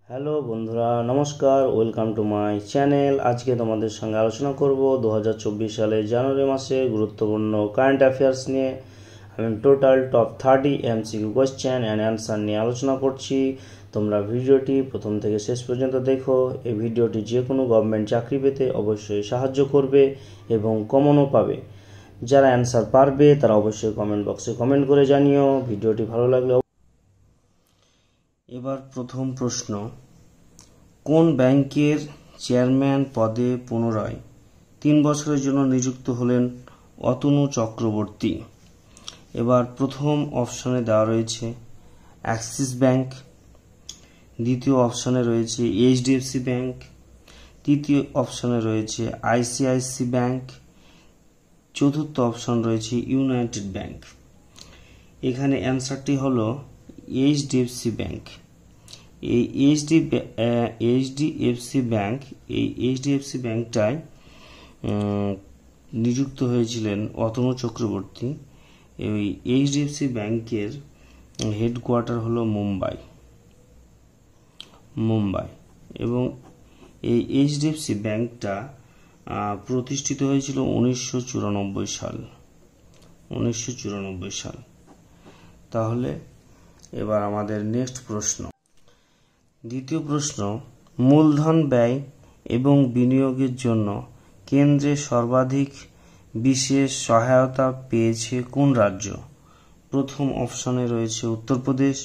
Hello বন্ধুরা, নমস্কার। Welcome to my channel. আজকে তোমাদের সঙ্গে আলোচনা করব 2024 সালে জানুয়ারি মাসে গুরুত্বপূর্ণ কারেন্ট অ্যাফেয়ার্স নিয়ে। আমি total top 30 MCQ question and answer নিয়ে আলোচনা করছি। তোমরা ভিডিওটি প্রথম থেকে শেষ পর্যন্ত দেখো। এই ভিডিওটি যে কোনো গভর্নমেন্ট চাকরি পেতে অবশ্যই সাহায্য করবে এবং কমনও পাবে। যারা অ্যান্সার পারবে তারা অবশ্যই কমেন্ট বক্সে কমেন্ট করে জানিও। ভিডিওটি ভালো লাগলে এবার প্রথম প্রশ্ন, কোন ব্যাংকের চেয়ারম্যান পদে পুনরায় 3 বছরের জন্য নিযুক্ত হলেন অতনু চক্রবর্তী? এবার প্রথম অপশনে দেওয়া রয়েছে অ্যাক্সিস ব্যাংক, দ্বিতীয় অপশনে রয়েছে এইচডিএফসি ব্যাংক, তৃতীয় অপশনে রয়েছে আইসিআইসি ব্যাংক, চতুর্থ অপশন রয়েছে ইউনাইটেড ব্যাংক। এখানে অ্যান্সারটি হলো এইচডিএফসি ব্যাংক। এই এইচডিএফসি ব্যাংকটায় নিযুক্ত হয়েছিলেন অতনু চক্রবর্তী। এই এইচডিএফসি ব্যাংকের হেডকোয়ার্টার হলো মুম্বাই এবং এই এইচডিএফসি ব্যাংকটা প্রতিষ্ঠিত হয়েছিল 1994 সাল। তাহলে এবার আমাদের নেক্সট প্রশ্ন, দ্বিতীয় প্রশ্ন, মূলধন ব্যয় এবং বিনিয়োগের জন্য কেন্দ্রে সর্বাধিক বিশেষ সহায়তা পেয়েছে কোন রাজ্য? প্রথম অপশনে রয়েছে উত্তরপ্রদেশ,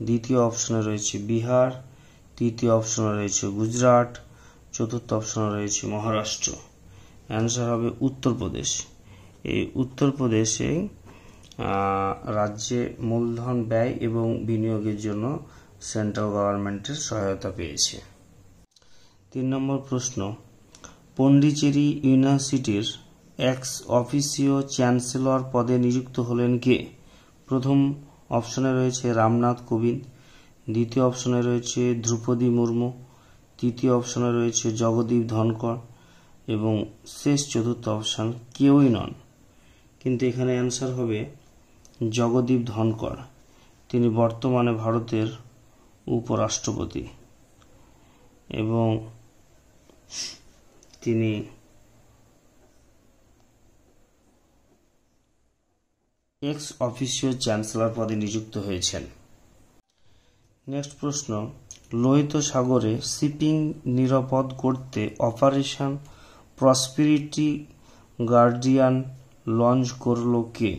দ্বিতীয় অপশনে রয়েছে বিহার, তৃতীয় অপশনে রয়েছে গুজরাট, চতুর্থ অপশনে রয়েছে মহারাষ্ট্র। অ্যান্সার হবে উত্তরপ্রদেশ। এই উত্তরপ্রদেশে রাজ্যে মূলধন ব্যয় এবং বিনিয়োগের জন্য সেন্ট্রাল গভর্নমেন্টের সহায়তা পেয়েছে। 3 নম্বর প্রশ্ন, পন্ডিচেরি ইউনিভার্সিটির এক্স অফিসিও চ্যান্সেলর পদে নিযুক্ত হলেন কে? প্রথম অপশনে রয়েছে রামনাথ কোবিন্দ, দ্বিতীয় অপশনে রয়েছে দ্রৌপদী মুর্মু, তৃতীয় অপশনে রয়েছে জগদীপ ধনকর এবং শেষ চতুর্থ অপশন কেউই নন। কিন্তু এখানে অ্যান্সার হবে জগদীপ ধনকর। তিনি বর্তমানে ভারতের উপরাষ্ট্রপতি এবং তিনি এক্স অফিসিও চ্যান্সেলর পদে নিযুক্ত হয়েছেন। নেক্সট প্রশ্ন, লোহিত সাগরে শিপিং নিরাপদ করতে অপারেশন প্রসপেরিটি গার্ডিয়ান লঞ্চ করল কে?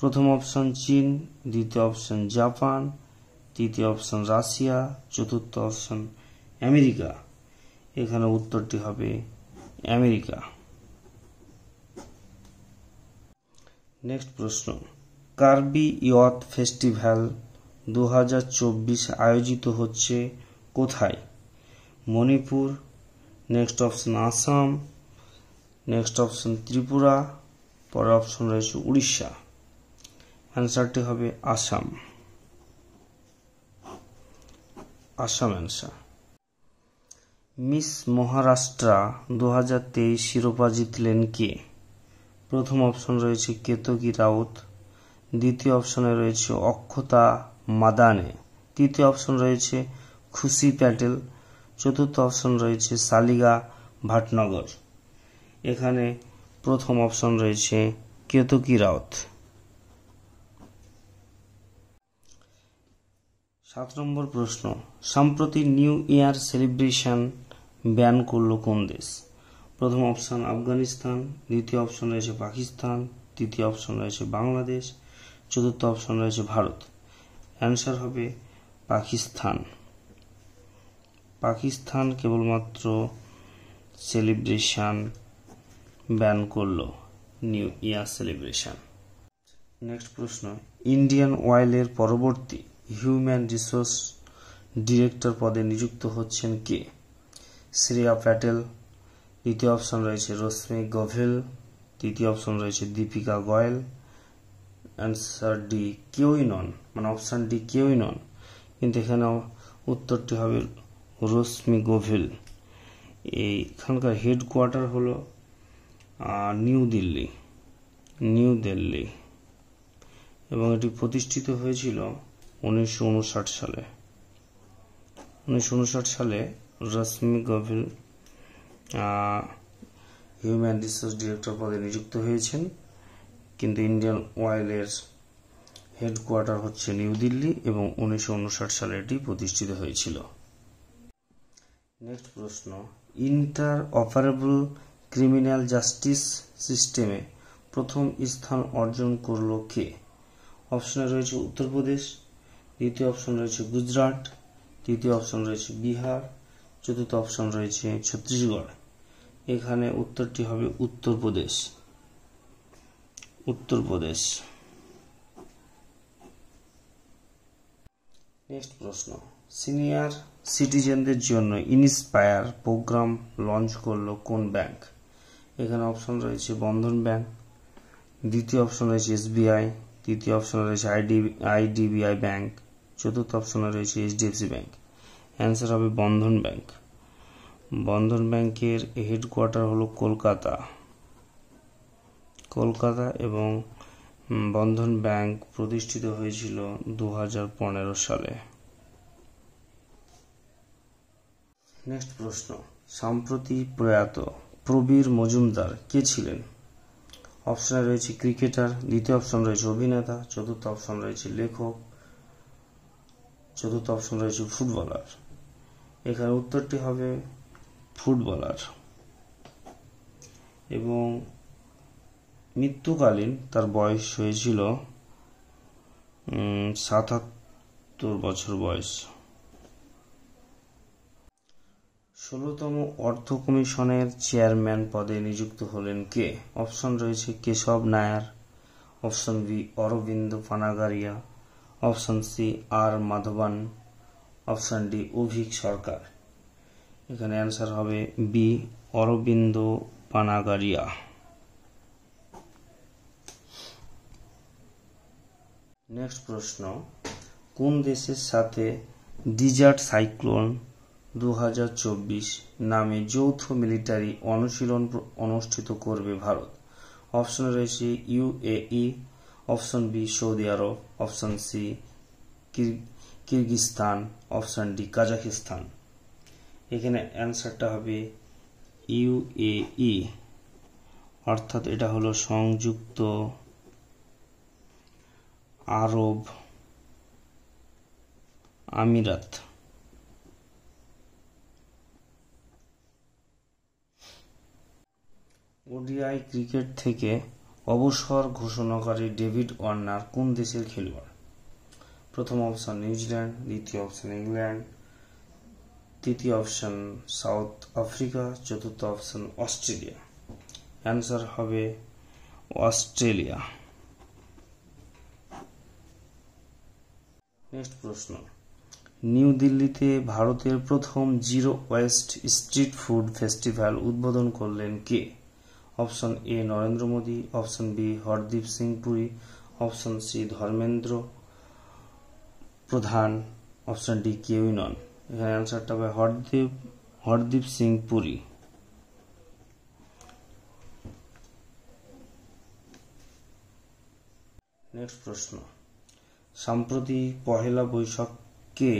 প্রথম অপশন চীন, দ্বিতীয় অপশন জাপান, তৃতীয় অপশন রাশিয়া, চতুর্থ অপশন আমেরিকা। এখানে উত্তরটি হবে আমেরিকা। নেক্সট প্রশ্ন, কার্বি ইয়থ ফেস্টিভ্যাল 2024 আয়োজিত হচ্ছে কোথায়? Manipur, next option Assam, next option Tripura, পরের অপশন রয়েছে উড়িষ্যা। অ্যান্সারটি হবে আসাম অ্যান্সার। মিস মহারাষ্ট্র 2023 শিরোপা জিতলেন কে? প্রথম অপশন রয়েছে কেতকী রাউত, দ্বিতীয় অপশনে রয়েছে অক্ষতা মাদানে, তৃতীয় অপশন রয়েছে খুশি প্যাটেল, চতুর্থ অপশন রয়েছে সালিগা ভাটনগর। এখানে প্রথম অপশন রয়েছে কেতকী রাউত। 7 নম্বর প্রশ্ন, সম্প্রতি নিউ ইয়ার সেলিব্রেশন ব্যান করল কোন দেশ? প্রথম অপশন আফগানিস্তান, দ্বিতীয় অপশন রয়েছে পাকিস্তান, তৃতীয় অপশন রয়েছে বাংলাদেশ, চতুর্থ অপশন রয়েছে ভারত। অ্যান্সার হবে পাকিস্তান কেবলমাত্র সেলিব্রেশন ব্যান করল, নিউ ইয়ার সেলিব্রেশন। নেক্সট প্রশ্ন, ইন্ডিয়ান অয়েলের পরবর্তী হিউম্যান রিসোর্স ডিরেক্টর পদে নিযুক্ত হচ্ছেন কে? শ্রেয়া প্যাটেল, দ্বিতীয় অপশন রয়েছে রশ্মি গভেল, তৃতীয় অপশন রয়েছে দীপিকা গোয়েল। অ্যান্সার ডি কেউই নন, মানে অপশন ডি কেউই নন। কিন্তু এখানে উত্তরটি হবে রশ্মি গভেল। এইখানকার হেডকোয়ার্টার হলো নিউ দিল্লি এবং এটি প্রতিষ্ঠিত হয়েছিল 1959 সালে। 1959 সালে রশ্মি গভীর হিউম্যান রিসোর্স ডিরেক্টর পদে নিযুক্ত হয়েছেন, কিন্তু ইন্ডিয়ান অয়েলের হেডকোয়ার্টার হচ্ছে নিউ দিল্লি এবং 1959 সালে এটি প্রতিষ্ঠিত হয়েছিল। নেক্সট প্রশ্ন, ইন্টার অপারেবল ক্রিমিনাল জাস্টিস সিস্টেমে প্রথম স্থান অর্জন করল কে? অপশনে রয়েছে উত্তরপ্রদেশ, দ্বিতীয় অপশন রয়েছে গুজরাট, তৃতীয় অপশন রয়েছে বিহার, চতুর্থ অপশন রয়েছে ছত্তিশগড়। এখানে উত্তরটি হবে উত্তরপ্রদেশ। উত্তরপ্রদেশ। নেক্সট প্রশ্ন, সিনিয়র সিটিজেনদের জন্য ইন্সপায়ার প্রোগ্রাম লঞ্চ করলো কোন ব্যাংক? এখানে অপশন রয়েছে বন্ধন ব্যাংক, দ্বিতীয় অপশন রয়েছে এসবিআই, তৃতীয় অপশন রয়েছে আইডিবিআই ব্যাংক, চতুর্থ অপশনে রয়েছে এইচডিএফসি ব্যাংক। অ্যান্সার হবে বন্ধন ব্যাংক। বন্ধন ব্যাংকের হেডকোয়ার্টার হলো কলকাতা এবং বন্ধন ব্যাংক প্রতিষ্ঠিত হয়েছিল 2015 সালে। নেক্সট প্রশ্ন, সম্প্রতি প্রয়াত প্রবীর মজুমদার কে ছিলেন? অপশনে রয়েছে ক্রিকেটার, দ্বিতীয় অপশন রয়েছে অভিনেতা, চতুর্থ অপশন রয়েছে লেখক, চতুর্থ অপশন রয়েছে ফুটবলার। এখানে উত্তরটি হবে ফুটবলার। এবং মৃত্যুকালীন তার বয়স হয়েছিল 77 বছর বয়স। 16তম অর্থ কমিশনের চেয়ারম্যান পদে নিযুক্ত হলেন কে? অপশন রয়েছে Keshav Nair, option B Arvind Panagariya, option C R Madhavan, option D Abhik Sarkar. এখানে অ্যান্সার হবে বি অরবিন্দ পানাগারিয়া। নেক্সট প্রশ্ন, কোন দেশের সাথে ডিজার্ট সাইক্লোন 2024 নামে যৌথ মিলিটারি অনুশীলন অনুষ্ঠিত করবে ভারত? অপশন রয়েছে UAE, option B Saudi Arab, option C Kyrgyzstan, option D Kazakhstan. এখানে অ্যান্সারটা হবে ইউএই, অর্থাৎ এটা হলো সংযুক্ত আরব আমিরাত। ওডিআই ক্রিকেট থেকে অবসর ঘোষণাকারী ডেভিড ওয়ার্নার কোন দেশের খেলোয়াড়? প্রথম অপশন নিউজিল্যান্ড, দ্বিতীয় অপশন ইংল্যান্ড, তৃতীয় অপশন সাউথ আফ্রিকা, চতুর্থ অপশন অস্ট্রেলিয়া। অ্যান্সার হবে অস্ট্রেলিয়া। নেক্সট প্রশ্ন, নিউ দিল্লিতে ভারতের প্রথম zero waste street food festival উদ্বোধন করলেন কে? Option A Narendra Modi, option B Hardeep Singh Puri, option C Dharmendra Pradhan, option D কেউই নন। এখানে অ্যান্সারটা হবে হরদীপ সিং পুরী। নেক্সট প্রশ্ন, সম্প্রতি পহেলা বৈশাখকে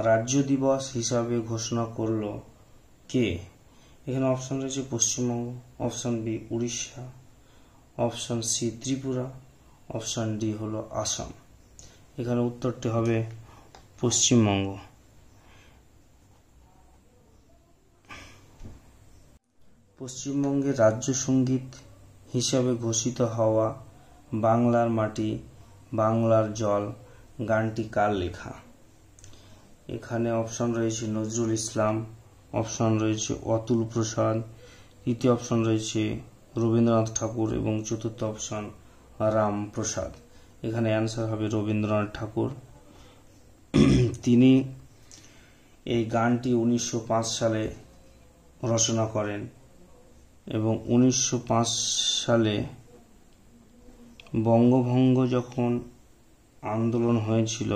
রাজ্য দিবস হিসাবে ঘোষণা করল কে? এখানে অপশন রয়েছে Paschimbanga, option B Orissa, option C Tripura, option D হলো আসাম। এখানে উত্তরটি হবে পশ্চিমবঙ্গ। পশ্চিমবঙ্গের রাজ্য সঙ্গীত হিসাবে ঘোষিত হওয়া বাংলার মাটি বাংলার জল গানটি কার লেখা? এখানে অপশন রয়েছে নজরুল ইসলাম, অপশন রয়েছে অতুল প্রসাদ, তৃতীয় অপশন রয়েছে রবীন্দ্রনাথ ঠাকুর এবং চতুর্থ অপশন রাম প্রসাদ। এখানে অ্যান্সার হবে রবীন্দ্রনাথ ঠাকুর। তিনি এই গানটি 1905 সালে রচনা করেন এবং 1905 সালে বঙ্গভঙ্গ যখন আন্দোলন হয়েছিল,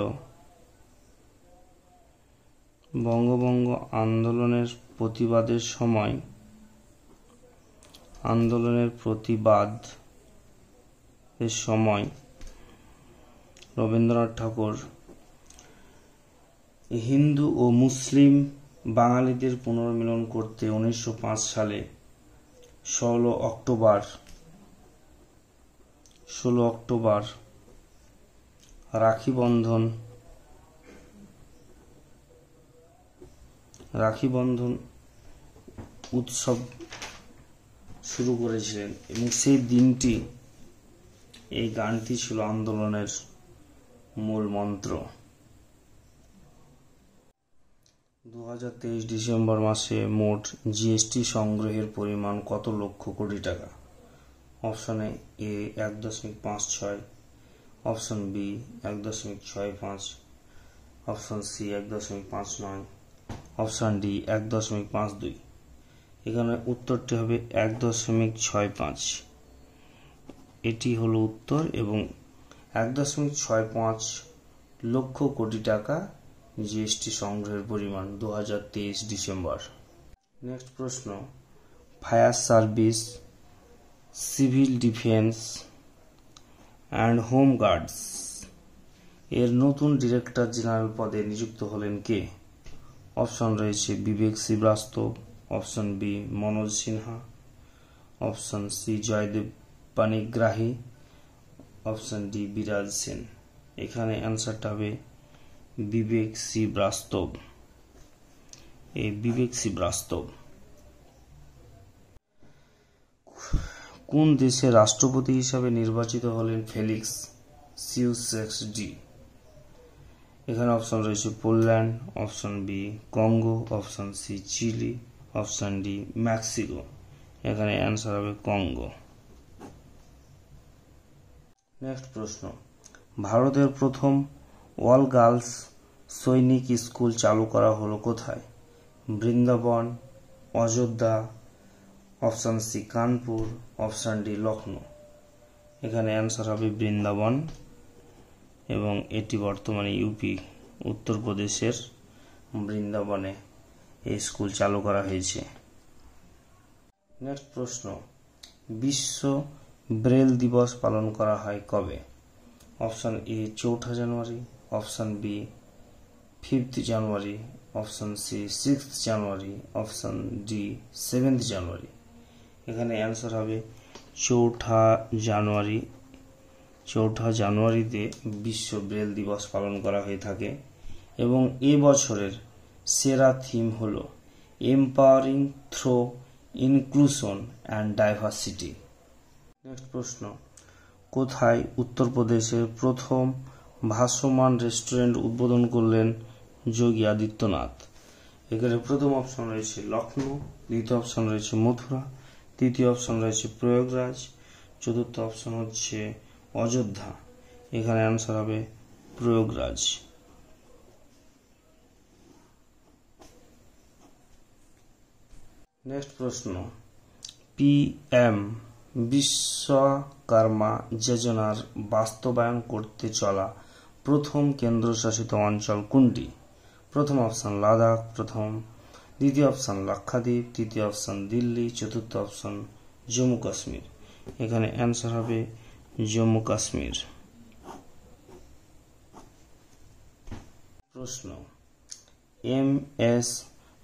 বঙ্গভঙ্গ আন্দোলনের প্রতিবাদের সময় রবীন্দ্রনাথ ঠাকুর হিন্দু ও মুসলিম বাঙালিদের পুনর্মিলন করতে 1905 সালে 16 অক্টোবর রাখি বন্ধন উৎসব শুরু করেছিলেন এবং সেই দিনটি এই গানটি ছিল আন্দোলনের মূল মন্ত্র। 2023 ডিসেম্বর মাসে মোট জিএসটি সংগ্রহের পরিমাণ কত লক্ষ কোটি টাকা? Option A 1.56, option B 1.65, option C 1.59, option D 1.52। এখানে উত্তরটি হবে 1.65। এটি হলো উত্তর এবং 1.65 লক্ষ কোটি টাকা জিএসটি সংগ্রহের পরিমাণ 2023 ডিসেম্বর। নেক্সট প্রশ্ন, fire service, civil defence and home guards এর নতুন ডিরেক্টর জেনারেল পদে নিযুক্ত হলেন কে? অপশন রয়েছে Vivek Srivastava, option B Manoj Sinha, option C Jaydev Panigrahi, option D Viraj Sen. এখানে অ্যান্সারটা হবে বিবেক শ্রীবাস্তব। কোন দেশের রাষ্ট্রপতি হিসাবে নির্বাচিত হলেন ফেলিক্স সিউসেক্সডি? এখানে অপশন রয়েছে Poland, option B Congo, option C Chile, option D Mexico. এখানে অ্যান্সার হবে কঙ্গো। নেক্সট প্রশ্ন, ভারতের প্রথম অল গার্লস সৈনিক স্কুল চালু করা হলো কোথায়? Vrindavan, Ayodhya, option C Kanpur, option D Lucknow. এখানে অ্যান্সার হবে বৃন্দাবন এবং এটি বর্তমানে ইউপি উত্তরপ্রদেশের বৃন্দাবনে এই স্কুল চালু করা হয়েছে। নেক্সট প্রশ্ন, বিশ্ব ব্রেল দিবস পালন করা হয় কবে? অপশন এ 4 জানুয়ারি, অপশন বি 5 জানুয়ারি, অপশন সি 6 জানুয়ারি, অপশন ডি 7 জানুয়ারি। এখানে অ্যান্সার হবে 4 জানুয়ারি। 4 জানুয়ারিতে বিশ্ব ব্রেল দিবস পালন করা হয়ে থাকে এবং এ বছরের সেরা থিম হল empowering through inclusion and diversity. Next প্রশ্ন, কোথায় উত্তরপ্রদেশের প্রথম ভাসমান রেস্টুরেন্ট উদ্বোধন করলেন যোগী আদিত্যনাথ? এখানে প্রথম অপশন রয়েছে লখনৌ, দ্বিতীয় অপশন রয়েছে মথুরা, তৃতীয় অপশন রয়েছে প্রয়াগরাজ, চতুর্থ অপশন হচ্ছে অযোধ্যা। এখানে অ্যান্সার হবে প্রয়াগরাজ। নেক্সট প্রশ্ন, পিএম বিশ্বকর্মা যোজনার বাস্তবায়ন করতে চলা প্রথম কেন্দ্রশাসিত অঞ্চল কোনটি? প্রথম অপশন লাদাখ, দ্বিতীয় অপশন লাক্ষাদ্বীপ, তৃতীয় অপশন দিল্লি, চতুর্থ অপশন জম্মু কাশ্মীর। এখানে অ্যান্সার হবে জম্মু কাশ্মীর। প্রশ্ন, এম.এস.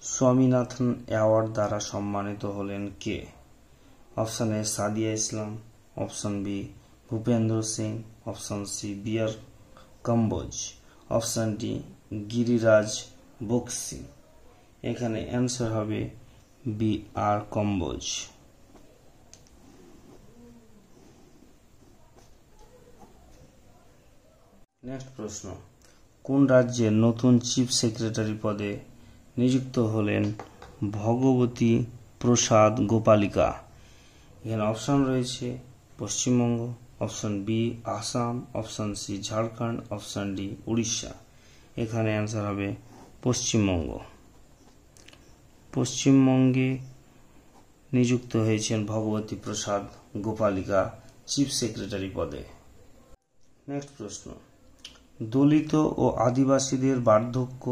স্বামীনাথন অ্যাওয়ার্ড দ্বারা সম্মানিত হলেন কে? Option A Sadia Islam, option B Bhupendra Singh, option C BR. Kamboj, option D Giriraj Bakshi. এখানে অ্যান্সার হবে বি.আর. কম্বোজ। নেক্সট প্রশ্ন, কোন রাজ্যের নতুন চিফ সেক্রেটারি পদে নিযুক্ত হলেন ভগবতী প্রসাদ গোপালিকা? এখানে অপশন রয়েছে Paschimbanga, option B Assam, option C Jharkhand, option D Orissa. এখানে অ্যান্সার হবে পশ্চিমবঙ্গ। পশ্চিমবঙ্গে নিযুক্ত হয়েছেন ভগবতী প্রসাদ গোপালিকা চিফ সেক্রেটারি পদে। নেক্সট প্রশ্ন, দলিত ও আদিবাসীদের বার্ধক্য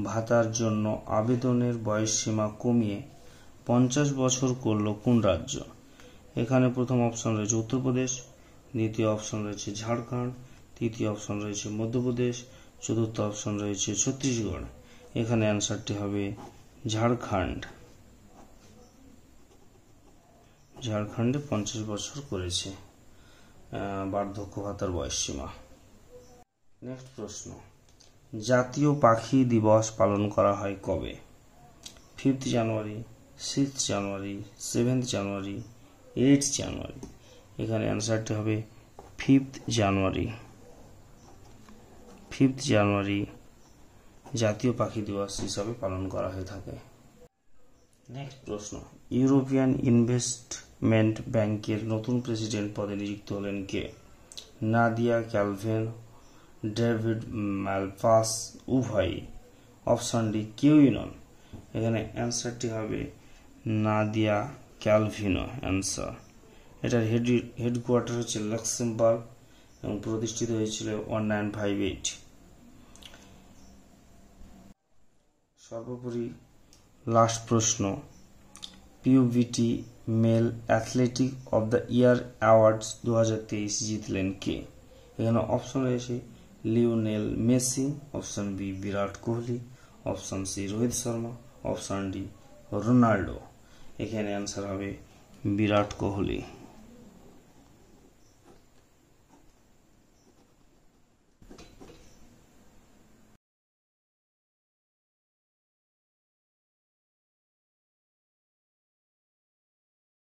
ভাতার জন্য আবেদনের বয়সসীমা কমিয়ে 50 বছর করল কোন রাজ্য? এখানে প্রথম অপশন রয়েছে উত্তরপ্রদেশ, দ্বিতীয় অপশন রয়েছে ঝাড়খণ্ড, তৃতীয় অপশন রয়েছে মধ্যপ্রদেশ, চতুর্থ অপশন রয়েছে ছত্তিশগড়। এখানে অ্যান্সারটি হবে ঝাড়খণ্ড। ঝাড়খণ্ডে 50 বছর করেছে বার্ধক্য ভাতার বয়সসীমা। নেক্সট প্রশ্ন, জাতীয় পাখি দিবস পালন করা হয় কবে? 5th জানুয়ারি, 6th জানুয়ারি, 7th জানুয়ারি, 8th জানুয়ারি। এখানে অ্যান্সারটি হবে 5th জানুয়ারি। 5th জানুয়ারি জাতীয় পাখি দিবস হিসাবে পালন করা হয়ে থাকে। নেক্সট প্রশ্ন, ইউরোপিয়ান ইনভেস্টমেন্ট ব্যাংকের নতুন প্রেসিডেন্ট পদে নিযুক্ত হলেন কে? নাদিয়া ক্যালভিন, ডেভিড ম্যালপাস, উভয়ই? অপশন ডি কেউই নন। এখানে অ্যান্সারটি হবে নাদিয়া ক্যালভিনো অ্যান্সার। এটার হেডকোয়ার্টার হচ্ছে লাক্সেমবার্গ এবং প্রতিষ্ঠিত হয়েছিল 1958। সর্বোপরি লাস্ট প্রশ্ন, Pubity male athletic of the year awards 2023 জিতলেন কে? এখানে অপশন রয়েছে Lionel Messi, option B Virat Kohli, option C Rohit Sharma, option D Ronaldo. এখানে অ্যান্সার হবে বিরাট কোহলি।